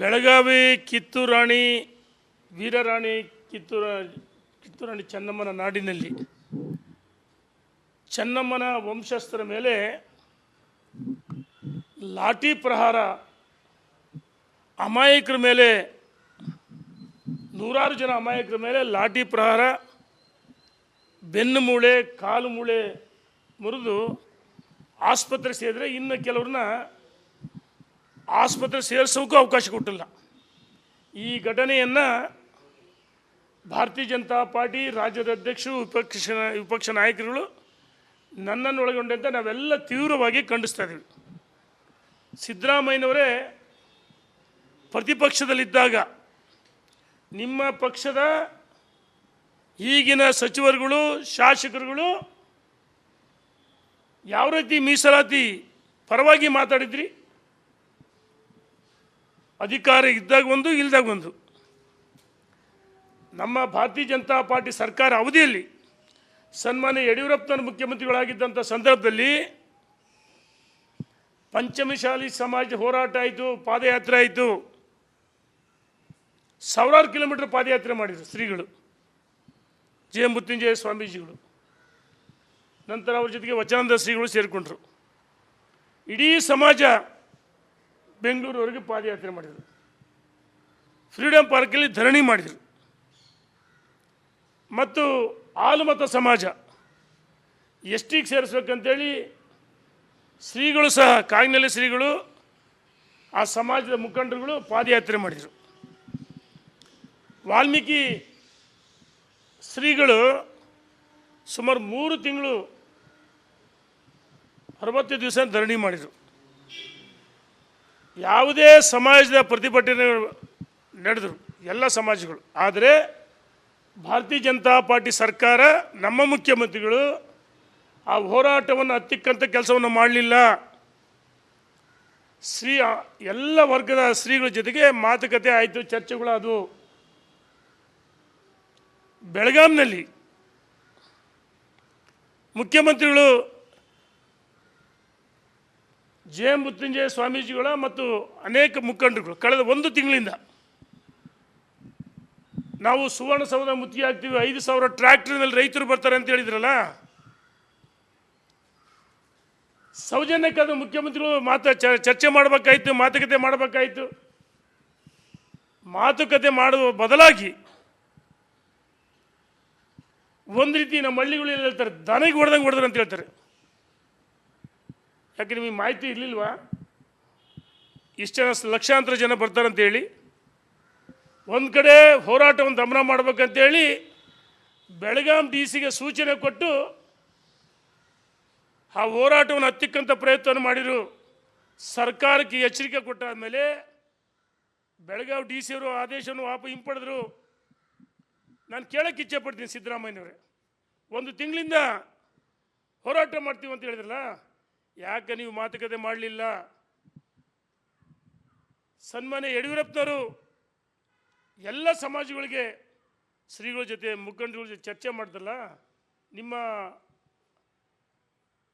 ಬೆಳಗಾವಿ ಕಿತ್ತೂರಾಣಿ ವೀರರಾಣಿ ಕಿತ್ತೂರಾಣಿ ಚೆನ್ನಮ್ಮನ ನಾಡಿನಲ್ಲಿ ಚೆನ್ನಮ್ಮನ ವಂಶಸ್ಥರ ಮೇಲೆ ಲಾಠಿ ಪ್ರಹಾರ, ಅಮಾಯಕರ ಮೇಲೆ ನೂರಾರು ಜನ ಅಮಾಯಕರ ಮೇಲೆ ಲಾಠಿ ಪ್ರಹಾರ, ಬೆನ್ನು ಮೂಳೆ ಕಾಲು ಮೂಳೆ ಮುರಿದು ಆಸ್ಪತ್ರೆ ಸೇರಿದ್ರೆ ಇನ್ನು ಕೆಲವ್ರನ್ನ ಆಸ್ಪತ್ರೆ ಸೇರಿಸೋಕ್ಕೂ ಅವಕಾಶ ಕೊಟ್ಟಿಲ್ಲ. ಈ ಘಟನೆಯನ್ನು ಭಾರತೀಯ ಜನತಾ ಪಾರ್ಟಿ ರಾಜ್ಯದ ಅಧ್ಯಕ್ಷರು ವಿಪಕ್ಷ ನಾಯಕರುಗಳು ನನ್ನನ್ನು ಒಳಗೊಂಡಂತೆ ನಾವೆಲ್ಲ ತೀವ್ರವಾಗಿ ಖಂಡಿಸ್ತಾ ಇದ್ದೀವಿ. ಸಿದ್ದರಾಮಯ್ಯನವರೇ ಪ್ರತಿಪಕ್ಷದಲ್ಲಿದ್ದಾಗ ನಿಮ್ಮ ಪಕ್ಷದ ಈಗಿನ ಸಚಿವರುಗಳು ಶಾಸಕರುಗಳು ಯಾವ ರೀತಿ ಮೀಸಲಾತಿ ಪರವಾಗಿ ಮಾತಾಡಿದ್ರಿ? ಅಧಿಕಾರ ಇದ್ದಾಗ ಒಂದು, ಇಲ್ದಾಗ ಒಂದು. ನಮ್ಮ ಭಾರತೀಯ ಜನತಾ ಪಾರ್ಟಿ ಸರ್ಕಾರ ಅವಧಿಯಲ್ಲಿ ಸನ್ಮಾನ್ಯ ಯಡಿಯೂರಪ್ಪನವರು ಮುಖ್ಯಮಂತ್ರಿಗಳಾಗಿದ್ದಂಥ ಸಂದರ್ಭದಲ್ಲಿ ಪಂಚಮಶಾಲಿ ಸಮಾಜ ಹೋರಾಟ ಆಯಿತು, ಪಾದಯಾತ್ರೆ ಆಯಿತು, ಸಾವಿರಾರು ಕಿಲೋಮೀಟರ್ ಪಾದಯಾತ್ರೆ ಮಾಡಿದರು ಶ್ರೀಗಳು, ಜೆ ಮೃತ್ಯುಂಜಯ ಸ್ವಾಮೀಜಿಗಳು. ನಂತರ ಅವ್ರ ಜೊತೆಗೆ ವಚನಾನಂದ ಶ್ರೀಗಳು ಸೇರಿಕೊಂಡ್ರು. ಇಡೀ ಸಮಾಜ ಬೆಂಗಳೂರವರೆಗೆ ಪಾದಯಾತ್ರೆ ಮಾಡಿದರು, ಫ್ರೀಡಮ್ ಪಾರ್ಕಲ್ಲಿ ಧರಣಿ ಮಾಡಿದರು. ಮತ್ತು ಆಲುಮತ ಸಮಾಜ ಎಸ್ ಟಿಗೆ ಸೇರಿಸ್ಬೇಕಂತೇಳಿ ಶ್ರೀಗಳು ಸಹ, ಕಾಗಿನೆಲೆ ಶ್ರೀಗಳು, ಆ ಸಮಾಜದ ಮುಖಂಡರುಗಳು ಪಾದಯಾತ್ರೆ ಮಾಡಿದರು. ವಾಲ್ಮೀಕಿ ಶ್ರೀಗಳು ಸುಮಾರು 3 ತಿಂಗಳು 60 ದಿವಸ ಧರಣಿ ಮಾಡಿದರು. ಯಾವುದೇ ಸಮಾಜದ ಪ್ರತಿಭಟನೆ ನಡೆದರು, ಎಲ್ಲ ಸಮಾಜಗಳು. ಆದರೆ ಭಾರತೀಯ ಜನತಾ ಪಾರ್ಟಿ ಸರ್ಕಾರ, ನಮ್ಮ ಮುಖ್ಯಮಂತ್ರಿಗಳು ಆ ಹೋರಾಟವನ್ನು ಹತ್ತಿಕ್ಕಂಥ ಕೆಲಸವನ್ನು ಮಾಡಲಿಲ್ಲ. ಎಲ್ಲ ವರ್ಗದ ಶ್ರೀಗಳ ಜೊತೆಗೆ ಮಾತುಕತೆ ಆಯಿತು, ಚರ್ಚೆಗಳು ಅದು. ಬೆಳಗಾಂನಲ್ಲಿ ಮುಖ್ಯಮಂತ್ರಿಗಳು ಜೆ ಮೃತ್ಯುಂಜಯ ಸ್ವಾಮೀಜಿಗಳ ಮತ್ತು ಅನೇಕ ಮುಖಂಡರುಗಳು ಕಳೆದ 1 ತಿಂಗಳಿಂದ ನಾವು ಸುವರ್ಣಸೌಧ ಮುತ್ತಿಗೆ ಹಾಕ್ತೀವಿ, 5,000 ಟ್ರ್ಯಾಕ್ಟರ್ನಲ್ಲಿ ರೈತರು ಬರ್ತಾರೆ ಅಂತ ಹೇಳಿದ್ರಲ್ಲ, ಸೌಜನ್ಯಕ್ಕಾದ ಮುಖ್ಯಮಂತ್ರಿಗಳು ಚರ್ಚೆ ಮಾಡಬೇಕಾಯಿತು, ಮಾತುಕತೆ ಮಾಡಬೇಕಾಯಿತು. ಮಾತುಕತೆ ಮಾಡುವ ಬದಲಾಗಿ ಒಂದು ರೀತಿ ನಮ್ಮ ಹಳ್ಳಿಗಳು ಹೇಳ್ತಾರೆ, ದನಗೆ ಹೊಡೆದ್ರೆ ಅಂತ ಹೇಳ್ತಾರೆ. ಯಾಕೆ ನಿಮಗೆ ಮಾಹಿತಿ ಇರಲಿಲ್ವಾ? ಇಷ್ಟು ಜನ, ಲಕ್ಷಾಂತರ ಜನ ಬರ್ತಾರಂತೇಳಿ ಒಂದು ಕಡೆ ಹೋರಾಟವನ್ನು ದಮನ ಮಾಡಬೇಕಂತೇಳಿ ಬೆಳಗಾಂ DC-ಗೆ ಸೂಚನೆ ಕೊಟ್ಟು ಆ ಹೋರಾಟವನ್ನು ಹತ್ತಿಕ್ಕಂಥ ಪ್ರಯತ್ನವನ್ನು ಮಾಡಿದರು. ಸರ್ಕಾರಕ್ಕೆ ಎಚ್ಚರಿಕೆ ಕೊಟ್ಟಾದ ಮೇಲೆ ಬೆಳಗಾವಿ DC-ಅವರು ಆದೇಶವನ್ನು ಹಿಂಪಡೆದರು. ನಾನು ಕೇಳೋಕ್ಕೆ ಇಚ್ಛೆ ಪಡ್ತೀನಿ, ಸಿದ್ದರಾಮಯ್ಯನವರೇ, 1 ತಿಂಗಳಿಂದ ಹೋರಾಟ ಮಾಡ್ತೀವಿ ಅಂತ ಹೇಳಿದ್ರಲ್ಲ, ಯಾಕೆ ನೀವು ಮಾತುಕತೆ ಮಾಡಲಿಲ್ಲ? ಸನ್ಮಾನ್ಯ ಯಡಿಯೂರಪ್ಪನವರು ಎಲ್ಲ ಸಮಾಜಗಳಿಗೆ ಶ್ರೀಗಳ ಜೊತೆ, ಮುಖಂಡರುಗಳ ಜೊತೆ ಚರ್ಚೆ ಮಾಡ್ದಲ್ಲ. ನಿಮ್ಮ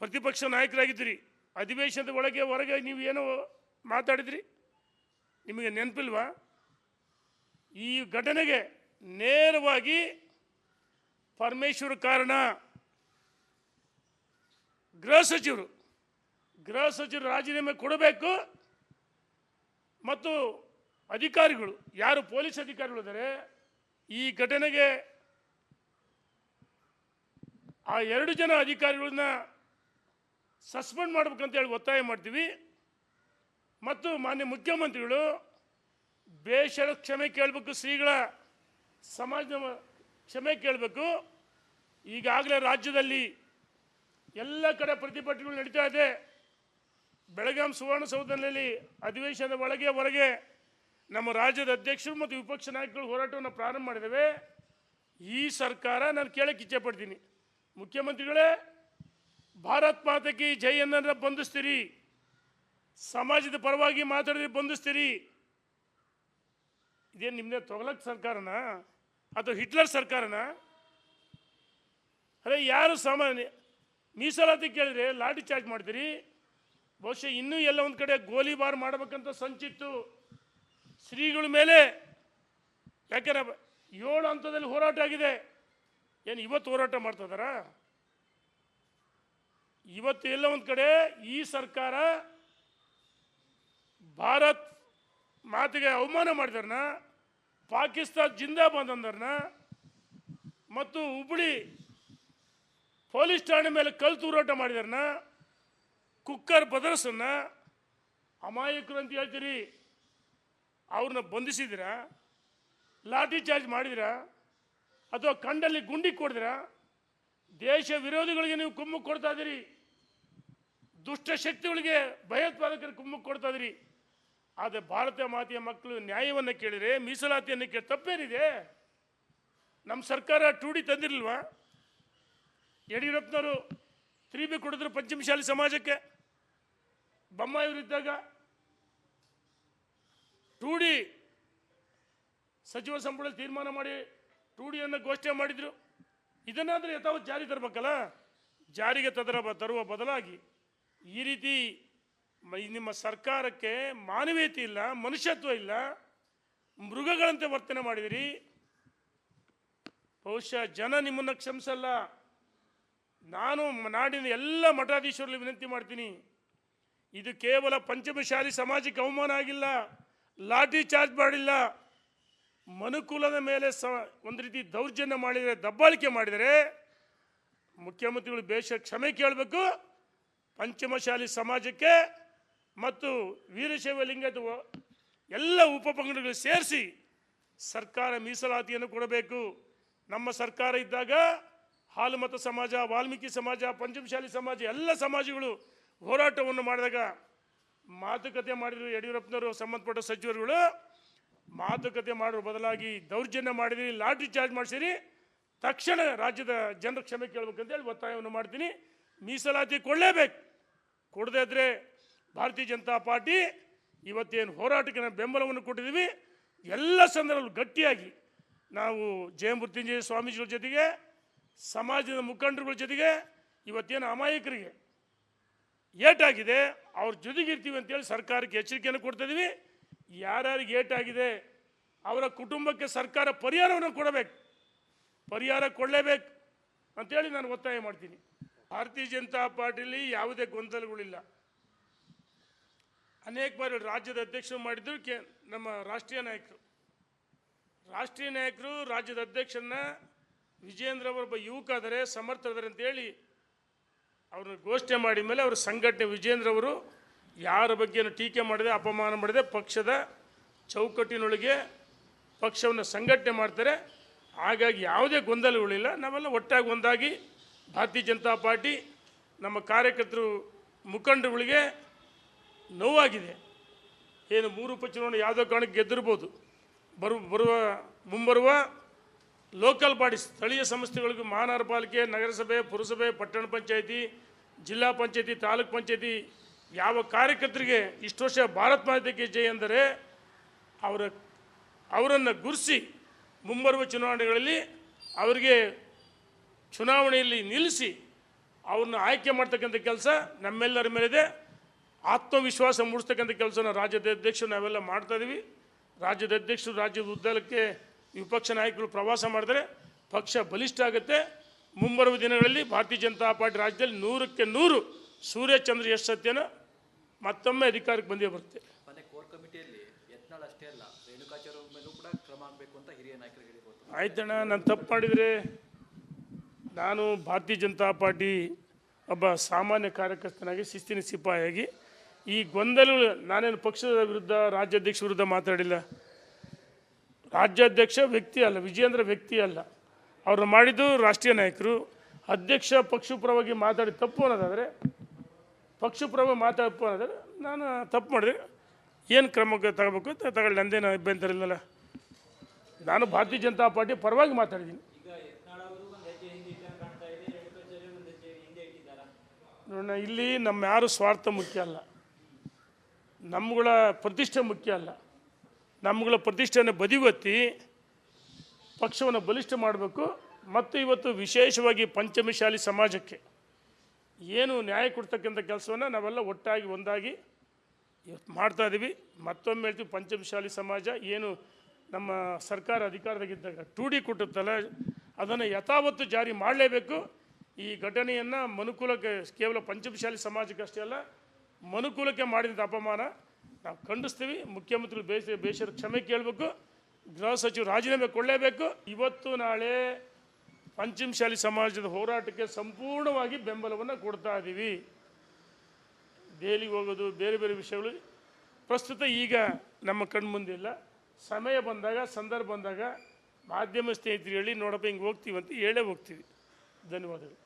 ಪ್ರತಿಪಕ್ಷ ನಾಯಕರಾಗಿದ್ದೀರಿ, ಅಧಿವೇಶನದ ಒಳಗೆ ಹೊರಗೆ ನೀವು ಏನೋ ಮಾತಾಡಿದ್ರಿ, ನಿಮಗೆ ನೆನಪಿಲ್ವಾ? ಈ ಘಟನೆಗೆ ನೇರವಾಗಿ ಪರಮೇಶ್ವರ ಕಾರಣ. ಗೃಹ ಸಚಿವರು ರಾಜೀನಾಮೆ ಕೊಡಬೇಕು. ಮತ್ತು ಅಧಿಕಾರಿಗಳು, ಯಾರು ಪೊಲೀಸ್ ಅಧಿಕಾರಿಗಳು ಇದ್ದಾರೆ, ಈ ಘಟನೆಗೆ ಆ 2 ಜನ ಅಧಿಕಾರಿಗಳನ್ನ ಸಸ್ಪೆಂಡ್ ಮಾಡಬೇಕಂತೇಳಿ ಒತ್ತಾಯ ಮಾಡ್ತೀವಿ. ಮತ್ತು ಮಾನ್ಯ ಮುಖ್ಯಮಂತ್ರಿಗಳು ಬೇಷರ ಕ್ಷಮೆ ಕೇಳಬೇಕು, ಶ್ರೀಗಳ ಸಮಾಜದ ಕ್ಷಮೆ ಕೇಳಬೇಕು. ಈಗಾಗಲೇ ರಾಜ್ಯದಲ್ಲಿ ಎಲ್ಲ ಕಡೆ ಪ್ರತಿಭಟನೆಗಳು ನಡೀತಾ ಇದೆ. ಬೆಳಗಾಂ ಸುವರ್ಣಸೌಧದಲ್ಲಿ ಅಧಿವೇಶನದ ಒಳಗೆ ಹೊರಗೆ ನಮ್ಮ ರಾಜ್ಯದ ಅಧ್ಯಕ್ಷರು ಮತ್ತು ವಿಪಕ್ಷ ನಾಯಕರು ಹೋರಾಟವನ್ನು ಪ್ರಾರಂಭ ಮಾಡಿದ್ದೇವೆ. ಈ ಸರ್ಕಾರ, ನಾನು ಕೇಳಕ್ಕೆ ಇಚ್ಛೆ ಪಡ್ತೀನಿ, ಮುಖ್ಯಮಂತ್ರಿಗಳೇ, ಭಾರತ್ ಮಾತಾ ಕಿ ಜೈ ಅನ್ನೋದನ್ನ ಬಂಧಿಸ್ತೀರಿ, ಸಮಾಜದ ಪರವಾಗಿ ಮಾತಾಡಿದ್ರೆ ಬಂಧಿಸ್ತೀರಿ. ಇದೇನು ನಿಮ್ಮದೇ ತೊಗಲಕ್ ಸರ್ಕಾರನ ಅಥವಾ ಹಿಟ್ಲರ್ ಸರ್ಕಾರನ? ಅದೇ ಯಾರು ಸಾಮಾನ್ಯ ಮೀಸಲಾತಿ ಕೇಳಿದ್ರೆ ಲಾಠಿ ಚಾರ್ಜ್ ಮಾಡ್ತೀರಿ. ಬಹುಶಃ ಇನ್ನೂ ಎಲ್ಲ ಒಂದು ಕಡೆ ಗೋಲಿಬಾರ್ ಮಾಡಬೇಕಂತ ಸಂಚಿತ್ತು. ಶ್ರೀಗಳ ಮೇಲೆ ಯಾಕೆಂದ್ರೆ 7 ಹಂತದಲ್ಲಿ ಹೋರಾಟ ಆಗಿದೆ. ಏನು ಇವತ್ತು ಹೋರಾಟ ಮಾಡ್ತಾ ಇದ್ದಾರಾ? ಇವತ್ತು ಎಲ್ಲ ಒಂದು ಕಡೆ ಈ ಸರ್ಕಾರ ಭಾರತ್ ಮಾತಿಗೆ ಅವಮಾನ ಮಾಡಿದಾರನ, ಪಾಕಿಸ್ತಾನ ಜಿಂದಾಬಾದ್ ಅಂದರ್ನ, ಮತ್ತು ಹುಬ್ಬಳ್ಳಿ ಪೊಲೀಸ್ ಠಾಣೆ ಮೇಲೆ ಕಲ್ಲು ತೂರಾಟ ಮಾಡಿದಾರನ, ಕುಕ್ಕರ್ ಬದರ್ಸನ್ನ ಅಮಾಯಕರು ಅಂತ ಹೇಳ್ತೀರಿ. ಅವ್ರನ್ನ ಬಂಧಿಸಿದಿರಾ? ಲಾಠಿ ಚಾರ್ಜ್ ಮಾಡಿದಿರಾ? ಅಥವಾ ಕಂಡಲ್ಲಿ ಗುಂಡಿ ಕೊಡಿದಿರಾ? ದೇಶ ವಿರೋಧಿಗಳಿಗೆ ನೀವು ಕುಮ್ಮಕ್ಕು ಕೊಡ್ತಾ ಇದ್ದೀರಿ. ದುಷ್ಟ ಶಕ್ತಿಗಳಿಗೆ, ಭಯೋತ್ಪಾದಕರಿಗೆ ಕುಮ್ಮಕ್ಕು ಕೊಡ್ತಾ ಇದ್ದೀರಿ. ಆದರೆ ಭಾರತ ಮಾತೆಯ ಮಕ್ಕಳು ನ್ಯಾಯವನ್ನು ಕೇಳಿದರೆ, ಮೀಸಲಾತಿಯನ್ನು ಕೇಳಿ ತಪ್ಪೇನಿದೆ? ನಮ್ಮ ಸರ್ಕಾರ 2D ತಂದಿರಲ್ವಾ? ಯಡಿಯೂರಪ್ಪನವರು 3B ಕೊಡಿದ್ರು ಪಂಚಮಶಾಲಿ ಸಮಾಜಕ್ಕೆ. ಬೊಮ್ಮಾಯಿಯವರಿದ್ದಾಗ 2D ಸಚಿವ ಸಂಪುಟ ತೀರ್ಮಾನ ಮಾಡಿ 2Dಯನ್ನು ಘೋಷಣೆ ಮಾಡಿದರು. ಇದನ್ನಾದರೂ ಯಥಾವತ್ ಜಾರಿ ತರಬೇಕಲ್ಲ. ಜಾರಿಗೆ ತರುವ ಬದಲಾಗಿ ಈ ರೀತಿ ನಿಮ್ಮ ಸರ್ಕಾರಕ್ಕೆ ಮಾನವೀಯತೆ ಇಲ್ಲ, ಮನುಷ್ಯತ್ವ ಇಲ್ಲ, ಮೃಗಗಳಂತೆ ವರ್ತನೆ ಮಾಡಿದಿರಿ. ಬಹುಶಃ ಜನ ನಿಮ್ಮನ್ನು ಕ್ಷಮಿಸಲ್ಲ. ನಾನು ನಾಡಿನ ಎಲ್ಲ ಮಠಾಧೀಶರಲ್ಲಿ ವಿನಂತಿ ಮಾಡ್ತೀನಿ, ಇದು ಕೇವಲ ಪಂಚಮಶಾಲಿ ಸಮಾಜಕ್ಕೆ ಅವಮಾನ ಆಗಿಲ್ಲ, ಲಾಠಿ ಚಾರ್ಜ್ ಮಾಡಿಲ್ಲ, ಮನುಕುಲದ ಮೇಲೆ ಒಂದು ರೀತಿ ದೌರ್ಜನ್ಯ ಮಾಡಿದರೆ, ದಬ್ಬಾಳಿಕೆ ಮಾಡಿದರೆ ಮುಖ್ಯಮಂತ್ರಿಗಳು ಬೇಷ ಕ್ಷಮೆ ಕೇಳಬೇಕು. ಪಂಚಮಶಾಲಿ ಸಮಾಜಕ್ಕೆ ಮತ್ತು ವೀರಶೈವ ಲಿಂಗಾಯತ ಎಲ್ಲ ಉಪಪಂಗಡಗಳು ಸೇರಿಸಿ ಸರ್ಕಾರ ಮೀಸಲಾತಿಯನ್ನು ಕೊಡಬೇಕು. ನಮ್ಮ ಸರ್ಕಾರ ಇದ್ದಾಗ ಹಾಲುಮತ ಸಮಾಜ, ವಾಲ್ಮೀಕಿ ಸಮಾಜ, ಪಂಚಮಶಾಲಿ ಸಮಾಜ ಎಲ್ಲ ಸಮಾಜಗಳು ಹೋರಾಟವನ್ನು ಮಾಡಿದಾಗ ಮಾತುಕತೆ ಮಾಡಿದರು. ಯಡಿಯೂರಪ್ಪನವರು ಸಂಬಂಧಪಟ್ಟ ಸಚಿವರುಗಳು ಮಾತುಕತೆ ಮಾಡೋ ಬದಲಾಗಿ ದೌರ್ಜನ್ಯ ಮಾಡಿದಿರಿ, ಲಾಠಿ ಚಾರ್ಜ್ ಮಾಡಿಸಿರಿ. ತಕ್ಷಣ ರಾಜ್ಯದ ಜನರು ಕ್ಷಮೆ ಕೇಳಬೇಕಂತೇಳಿ ಒತ್ತಾಯವನ್ನು ಮಾಡ್ತೀನಿ. ಮೀಸಲಾತಿ ಕೊಡಲೇಬೇಕು. ಕೊಡದೇ ಇದ್ದರೆ ಭಾರತೀಯ ಜನತಾ ಪಾರ್ಟಿ ಇವತ್ತೇನು ಹೋರಾಟಕ್ಕೆ ನಾವು ಬೆಂಬಲವನ್ನು ಕೊಟ್ಟಿದ್ದೀವಿ, ಎಲ್ಲ ಸಂದರ್ಭದಲ್ಲೂ ಗಟ್ಟಿಯಾಗಿ ನಾವು ಜಯಮೃತ್ಯುಂಜಯ ಸ್ವಾಮೀಜಿಗಳ ಜೊತೆಗೆ, ಸಮಾಜದ ಮುಖಂಡರುಗಳ ಜೊತೆಗೆ, ಇವತ್ತೇನು ಅಮಾಯಕರಿಗೆ ಏಟಾಗಿದೆ ಅವ್ರ ಜೊತೆಗಿರ್ತೀವಿ ಅಂತೇಳಿ ಸರ್ಕಾರಕ್ಕೆ ಎಚ್ಚರಿಕೆಯನ್ನು ಕೊಡ್ತಾಯಿದ್ದೀವಿ. ಯಾರ್ಯಾರಿಗೆ ಏಟಾಗಿದೆ ಅವರ ಕುಟುಂಬಕ್ಕೆ ಸರ್ಕಾರ ಪರಿಹಾರವನ್ನು ಕೊಡಬೇಕು, ಪರಿಹಾರ ಕೊಡಲೇಬೇಕು ಅಂತೇಳಿ ನಾನು ಒತ್ತಾಯ ಮಾಡ್ತೀನಿ. ಭಾರತೀಯ ಜನತಾ ಪಾರ್ಟಿಯಲ್ಲಿ ಯಾವುದೇ ಗೊಂದಲಗಳಿಲ್ಲ. ಅನೇಕ ಬಾರಿ ರಾಜ್ಯದ ಅಧ್ಯಕ್ಷರು ಮಾಡಿದ್ರು ನಮ್ಮ ರಾಷ್ಟ್ರೀಯ ನಾಯಕರು ರಾಜ್ಯದ ಅಧ್ಯಕ್ಷರನ್ನ ವಿಜೇಂದ್ರ ಅವರೊಬ್ಬ ಯುವಕ ಆದರೆ, ಸಮರ್ಥರಿದ್ದಾರೆ ಅಂತೇಳಿ ಅವ್ರನ್ನ ಘೋಷಣೆ ಮಾಡಿದ ಮೇಲೆ ಅವರ ಸಂಘಟನೆ ವಿಜೇಂದ್ರ ಅವರು ಯಾರ ಬಗ್ಗೆನೂ ಟೀಕೆ ಮಾಡದೆ, ಅಪಮಾನ ಮಾಡದೆ, ಪಕ್ಷದ ಚೌಕಟ್ಟಿನೊಳಗೆ ಪಕ್ಷವನ್ನು ಸಂಘಟನೆ ಮಾಡ್ತಾರೆ. ಹಾಗಾಗಿ ಯಾವುದೇ ಗೊಂದಲಗಳಿಲ್ಲ. ನಾವೆಲ್ಲ ಒಟ್ಟಾಗಿ ಒಂದಾಗಿ ಭಾರತೀಯ ಜನತಾ ಪಾರ್ಟಿ ನಮ್ಮ ಕಾರ್ಯಕರ್ತರು ಮುಖಂಡರುಗಳಿಗೆ ನೋವಾಗಿದೆ. ಏನು 3 ಉಪಚುನಾವಣೆ ಯಾವುದೋ ಕಾರಣಕ್ಕೆ ಗೆದ್ದಿರ್ಬೋದು. ಮುಂಬರುವ ಲೋಕಲ್ ಬಾಡೀಸ್, ಸ್ಥಳೀಯ ಸಂಸ್ಥೆಗಳಿಗೂ ಮಹಾನಗರ ಪಾಲಿಕೆ, ನಗರಸಭೆ, ಪುರಸಭೆ, ಪಟ್ಟಣ ಪಂಚಾಯಿತಿ, ಜಿಲ್ಲಾ ಪಂಚಾಯಿತಿ, ತಾಲೂಕ್ ಪಂಚಾಯಿತಿ ಯಾವ ಕಾರ್ಯಕರ್ತರಿಗೆ ಇಷ್ಟು ವರ್ಷ ಭಾರತ್ ಮಾತೆಗೆ ಜೈ ಅಂದರೆ ಅವರನ್ನು ಗುರುಸಿ ಮುಂಬರುವ ಚುನಾವಣೆಗಳಲ್ಲಿ ಅವರಿಗೆ ಚುನಾವಣೆಯಲ್ಲಿ ನಿಲ್ಲಿಸಿ ಅವ್ರನ್ನ ಆಯ್ಕೆ ಮಾಡ್ತಕ್ಕಂಥ ಕೆಲಸ ನಮ್ಮೆಲ್ಲರ ಮೇಲಿದೆ. ಆತ್ಮವಿಶ್ವಾಸ ಮೂಡಿಸ್ತಕ್ಕಂಥ ಕೆಲಸನ ರಾಜ್ಯದ ಅಧ್ಯಕ್ಷರು ನಾವೆಲ್ಲ ಮಾಡ್ತಾಯಿದ್ದೀವಿ. ರಾಜ್ಯದ ಅಧ್ಯಕ್ಷರು ರಾಜ್ಯದ ಉದ್ದಕ್ಕೆ ವಿಪಕ್ಷ ನಾಯಕರು ಪ್ರವಾಸ ಮಾಡಿದರೆ ಪಕ್ಷ ಬಲಿಷ್ಠ ಆಗುತ್ತೆ. ಮುಂಬರುವ ದಿನಗಳಲ್ಲಿ ಭಾರತೀಯ ಜನತಾ ಪಾರ್ಟಿ ರಾಜ್ಯದಲ್ಲಿ 100ಕ್ಕೆ 100 ಸೂರ್ಯಚಂದ್ರ ಯಶ್ ಸತ್ಯನ ಮತ್ತೊಮ್ಮೆ ಅಧಿಕಾರಕ್ಕೆ ಬಂದೇ ಬರುತ್ತೆ. ಕೋರ್ ಕಮಿಟಿಯಲ್ಲಿ ಯತ್ನಾಳ್ ಅಷ್ಟೇ ಅಲ್ಲ, ರೇಣುಕಾಚಾರ್ಯ ಮೇಲೂ ಕೂಡ ಕ್ರಮ ಆಗಬೇಕು ಅಂತ ಹಿರಿಯ ನಾಯಕರು ಹೇಳಿದ್ರು. ಆಯ್ತಣ್ಣ, ನಾನು ತಪ್ಪು ಮಾಡಿದರೆ ನಾನು ಭಾರತೀಯ ಜನತಾ ಪಾರ್ಟಿ ಒಬ್ಬ ಸಾಮಾನ್ಯ ಕಾರ್ಯಕರ್ತನಾಗಿ, ಶಿಸ್ತಿನ ಸಿಪಾಯಿಯಾಗಿ ಈ ಗೊಂದಲಗಳು ನಾನೇನು ಪಕ್ಷದ ವಿರುದ್ಧ, ರಾಜ್ಯಾಧ್ಯಕ್ಷ ವಿರುದ್ಧ ಮಾತಾಡಿಲ್ಲ. ರಾಜ್ಯಾಧ್ಯಕ್ಷ ವ್ಯಕ್ತಿ ಅಲ್ಲ, ವಿಜೇಂದ್ರ ವ್ಯಕ್ತಿ ಅಲ್ಲ. ಅವ್ರನ್ನ ಮಾಡಿದ್ದು ರಾಷ್ಟ್ರೀಯ ನಾಯಕರು. ಅಧ್ಯಕ್ಷ ಪಕ್ಷಪರವಾಗಿ ಮಾತಾಡಿ ತಪ್ಪು ಅನ್ನೋದಾದರೆ, ಪಕ್ಷಪರವಾಗಿ ಮಾತಾಡಪ್ಪು ಅನ್ನೋದಾದರೆ ನಾನು ತಪ್ಪು ಮಾಡಿದೆ. ಏನು ಕ್ರಮಕ್ಕೆ ತಗೋಬೇಕು ತಗೊಳ್ಳಿ, ನಂದೇನು ಅಭ್ಯಂತರ ಇಲ್ಲಲ್ಲ. ನಾನು ಭಾರತೀಯ ಜನತಾ ಪಾರ್ಟಿ ಪರವಾಗಿ ಮಾತಾಡಿದ್ದೀನಿ. ನೋಡೋಣ, ಇಲ್ಲಿ ನಮ್ಮ ಯಾರು ಸ್ವಾರ್ಥ ಮುಖ್ಯ ಅಲ್ಲ, ನಮ್ಮಗಳ ಪ್ರತಿಷ್ಠೆ ಮುಖ್ಯ ಅಲ್ಲ. ನಮ್ಮಗಳ ಪ್ರತಿಷ್ಠೆಯನ್ನು ಬದಿಗೊತ್ತಿ ಪಕ್ಷವನ್ನು ಬಲಿಷ್ಠ ಮಾಡಬೇಕು. ಮತ್ತು ಇವತ್ತು ವಿಶೇಷವಾಗಿ ಪಂಚಮಶಾಲಿ ಸಮಾಜಕ್ಕೆ ಏನು ನ್ಯಾಯ ಕೊಡ್ತಕ್ಕಂಥ ಕೆಲಸವನ್ನು ನಾವೆಲ್ಲ ಒಟ್ಟಾಗಿ ಒಂದಾಗಿ ಇವತ್ತು ಮಾಡ್ತಾ ಇದ್ದೀವಿ. ಮತ್ತೊಮ್ಮೆ ಹೇಳ್ತೀವಿ, ಪಂಚಮಶಾಲಿ ಸಮಾಜ ಏನು ನಮ್ಮ ಸರ್ಕಾರ ಅಧಿಕಾರದಾಗಿದ್ದಾಗ 2D ಕೊಟ್ಟುತ್ತಲ್ಲ, ಅದನ್ನು ಯಥಾವತ್ತು ಜಾರಿ ಮಾಡಲೇಬೇಕು. ಈ ಘಟನೆಯನ್ನು ಮನುಕುಲಕ್ಕೆ, ಕೇವಲ ಪಂಚಮಶಾಲಿ ಸಮಾಜಕ್ಕಷ್ಟೇ ಅಲ್ಲ, ಮನುಕುಲಕ್ಕೆ ಮಾಡಿದಂಥ ಅಪಮಾನ ನಾವು ಖಂಡಿಸ್ತೀವಿ. ಮುಖ್ಯಮಂತ್ರಿಗಳು ಬೇಷರ ಕ್ಷಮೆ ಕೇಳಬೇಕು, ಗೃಹ ಸಚಿವರು ರಾಜೀನಾಮೆ ಕೊಡಲೇಬೇಕು. ಇವತ್ತು ನಾಳೆ ಪಂಚಮಶಾಲಿ ಸಮಾಜದ ಹೋರಾಟಕ್ಕೆ ಸಂಪೂರ್ಣವಾಗಿ ಬೆಂಬಲವನ್ನು ಕೊಡ್ತಾ ಇದ್ದೀವಿ. ದೆಹಲಿಗೆ ಹೋಗೋದು, ಬೇರೆ ಬೇರೆ ವಿಷಯಗಳು ಪ್ರಸ್ತುತ ಈಗ ನಮ್ಮ ಕಣ್ಮುಂದಿಲ್ಲ. ಸಮಯ ಬಂದಾಗ, ಸಂದರ್ಭ ಬಂದಾಗ ಮಾಧ್ಯಮ ಸ್ನೇಹಿತರು ಹೇಳಿ, ನೋಡಪ್ಪ ಹಿಂಗೆ ಹೋಗ್ತೀವಿ ಅಂತ ಹೇಳೇ ಹೋಗ್ತೀವಿ. ಧನ್ಯವಾದಗಳು.